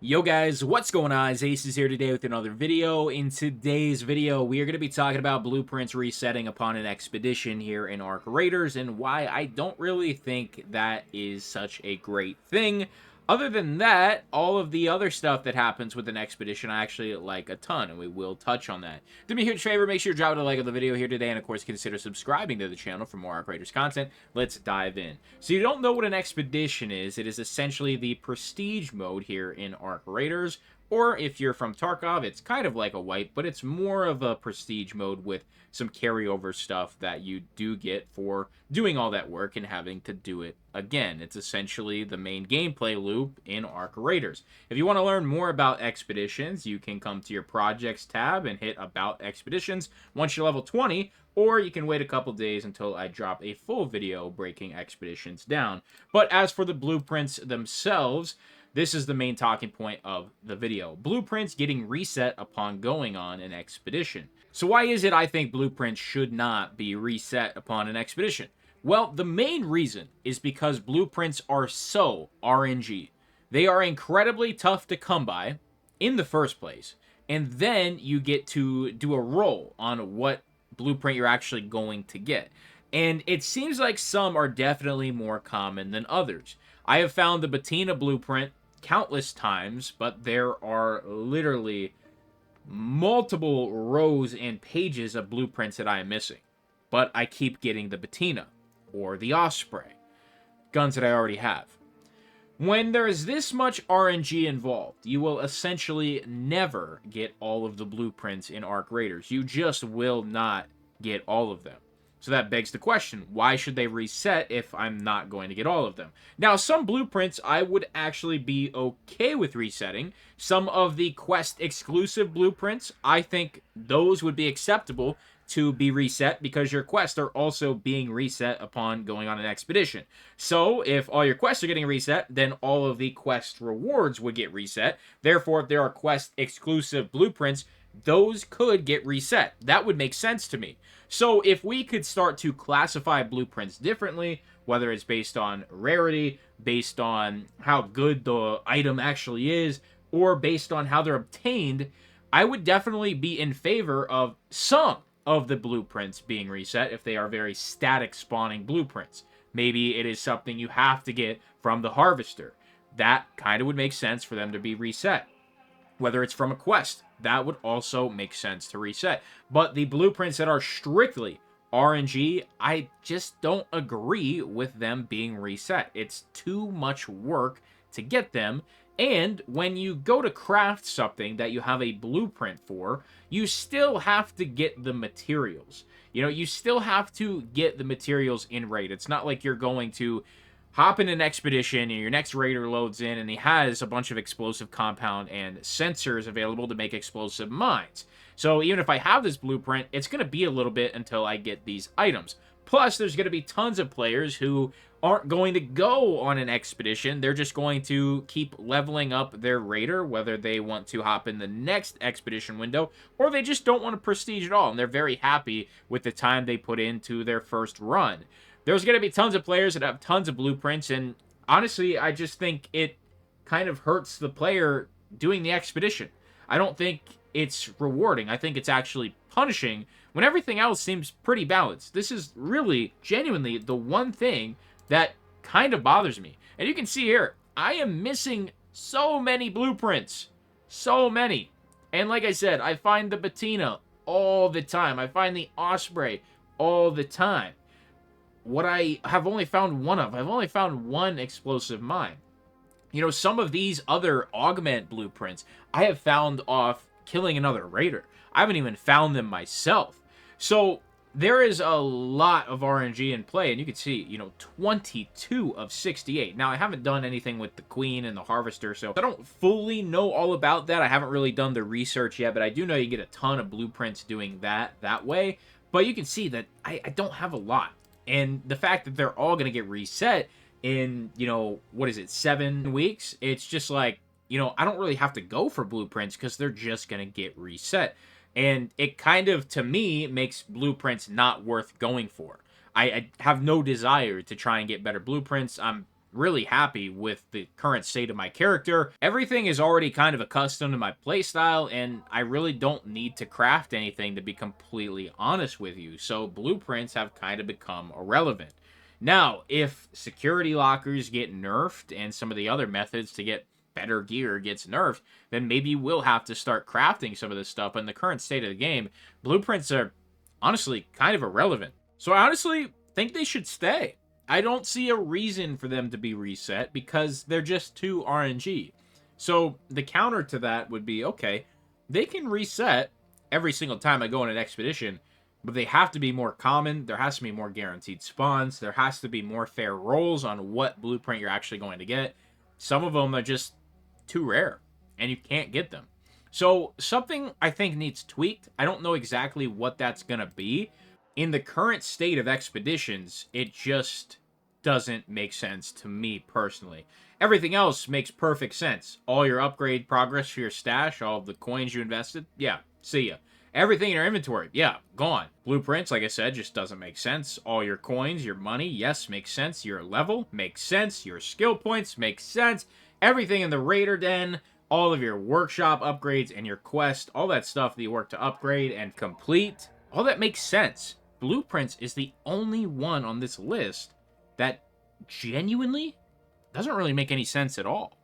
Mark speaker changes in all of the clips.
Speaker 1: Yo guys, what's going on? Ace is here today with another video. In today's video, we are going to be talking about blueprints resetting upon an expedition here in Arc Raiders and why I don't really think that is such a great thing. Other than that, all of the other stuff that happens with an expedition I actually like a ton, and we will touch on that. Do me a huge favor, make sure you drop a like on the video here today, and of course consider subscribing to the channel for more Arc Raiders content. Let's dive in. So you don't know what an expedition is, it is essentially the prestige mode here in Arc Raiders, or if you're from Tarkov, it's kind of like a wipe, but it's more of a prestige mode with some carryover stuff that you do get for doing all that work and having to do it again. It's essentially the main gameplay loop in Arc Raiders. If you want to learn more about expeditions, you can come to your projects tab and hit about expeditions once you're level 20, or you can wait a couple days until I drop a full video breaking expeditions down. But as for the blueprints themselves, this is the main talking point of the video. Blueprints getting reset upon going on an expedition. So why is it I think blueprints should not be reset upon an expedition? Well, the main reason is because blueprints are so RNG. They are incredibly tough to come by in the first place, and then you get to do a roll on what blueprint you're actually going to get. And it seems like some are definitely more common than others. I have found the Batina blueprint countless times, but there are literally multiple rows and pages of blueprints that I am missing. But I keep getting the Batina or the Osprey, guns that I already have. When there is this much RNG involved, you will essentially never get all of the blueprints in Arc Raiders. You just will not get all of them. So that begs the question, why should they reset if I'm not going to get all of them? Now, some blueprints I would actually be okay with resetting. Some of the quest exclusive blueprints, I think those would be acceptable to be reset because your quests are also being reset upon going on an expedition. So if all your quests are getting reset, then all of the quest rewards would get reset. Therefore, if there are quest exclusive blueprints, those could get reset. That would make sense to me. So if we could start to classify blueprints differently, whether it's based on rarity, based on how good the item actually is, or based on how they're obtained, I would definitely be in favor of some of the blueprints being reset if they are very static spawning blueprints. Maybe it is something you have to get from the harvester. That kind of would make sense for them to be reset. Whether it's from a quest, that would also make sense to reset. But the blueprints that are strictly RNG, I just don't agree with them being reset. It's too much work to get them. And when you go to craft something that you have a blueprint for, you still have to get the materials. You know, you still have to get the materials in raid. It's not like you're going to hop in an expedition and your next raider loads in and he has a bunch of explosive compound and sensors available to make explosive mines. So even if I have this blueprint, it's going to be a little bit until I get these items. Plus, there's going to be tons of players who aren't going to go on an expedition. They're just going to keep leveling up their raider, whether they want to hop in the next expedition window or they just don't want to prestige at all. And they're very happy with the time they put into their first run. There's going to be tons of players that have tons of blueprints, and honestly, I just think it kind of hurts the player doing the expedition. I don't think it's rewarding. I think it's actually punishing when everything else seems pretty balanced. This is really, genuinely, the one thing that kind of bothers me. And you can see here, I am missing so many blueprints. So many. And like I said, I find the Batina all the time. I find the Osprey all the time. What I have only found one of. I've only found one explosive mine. You know, some of these other augment blueprints I have found off killing another raider. I haven't even found them myself. So there is a lot of RNG in play, and you can see, you know, 22 of 68. Now, I haven't done anything with the Queen and the Harvester, so I don't fully know all about that. I haven't really done the research yet, but I do know you get a ton of blueprints doing that way. But you can see that I don't have a lot. And the fact that they're all going to get reset in, you know, what is it, 7 weeks? It's just like, you know, I don't really have to go for blueprints because they're just going to get reset. And it kind of, to me, makes blueprints not worth going for. I have no desire to try and get better blueprints. I'm really happy with the current state of my character. Everything is already kind of accustomed to my playstyle, and I really don't need to craft anything, to be completely honest with you. So blueprints have kind of become irrelevant. Now, if security lockers get nerfed and some of the other methods to get better gear gets nerfed, then maybe we'll have to start crafting some of this stuff. In the current state of the game, blueprints are honestly kind of irrelevant. So I honestly think they should stay. I don't see a reason for them to be reset because they're just too RNG. So the counter to that would be, okay, they can reset every single time I go on an expedition, but they have to be more common. There has to be more guaranteed spawns. There has to be more fair rolls on what blueprint you're actually going to get. Some of them are just too rare, and you can't get them. So something I think needs tweaked. I don't know exactly what that's going to be. In the current state of expeditions, it just doesn't make sense to me personally. Everything else makes perfect sense. All your upgrade progress for your stash, all of the coins you invested, yeah, see ya. Everything in your inventory, yeah, gone. Blueprints, like I said, just doesn't make sense. All your coins, your money, yes, makes sense. Your level makes sense. Your skill points makes sense. Everything in the Raider Den, all of your workshop upgrades and your quest, all that stuff that you work to upgrade and complete, all that makes sense. Blueprints is the only one on this list that genuinely doesn't really make any sense at all.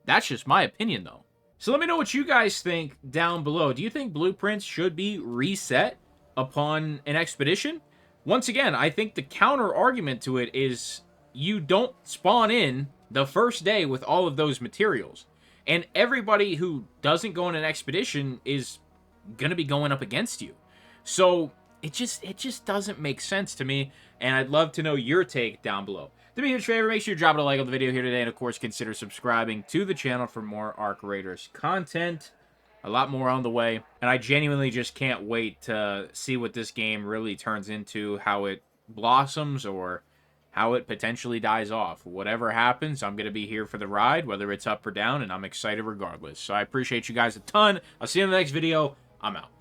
Speaker 1: That's just my opinion, though. So let me know what you guys think down below. Do you think blueprints should be reset upon an expedition? Once again, I think the counter argument to it is you don't spawn in the first day with all of those materials. And everybody who doesn't go on an expedition is going to be going up against you. So it just doesn't make sense to me, and I'd love to know your take down below. Do me a huge favor, make sure you drop a like on the video here today, and of course consider subscribing to the channel for more Arc Raiders content. A lot more on the way, and I genuinely just can't wait to see what this game really turns into, how it blossoms, or how it potentially dies off. Whatever happens, I'm going to be here for the ride, whether it's up or down, and I'm excited regardless. So I appreciate you guys a ton. I'll see you in the next video. I'm out.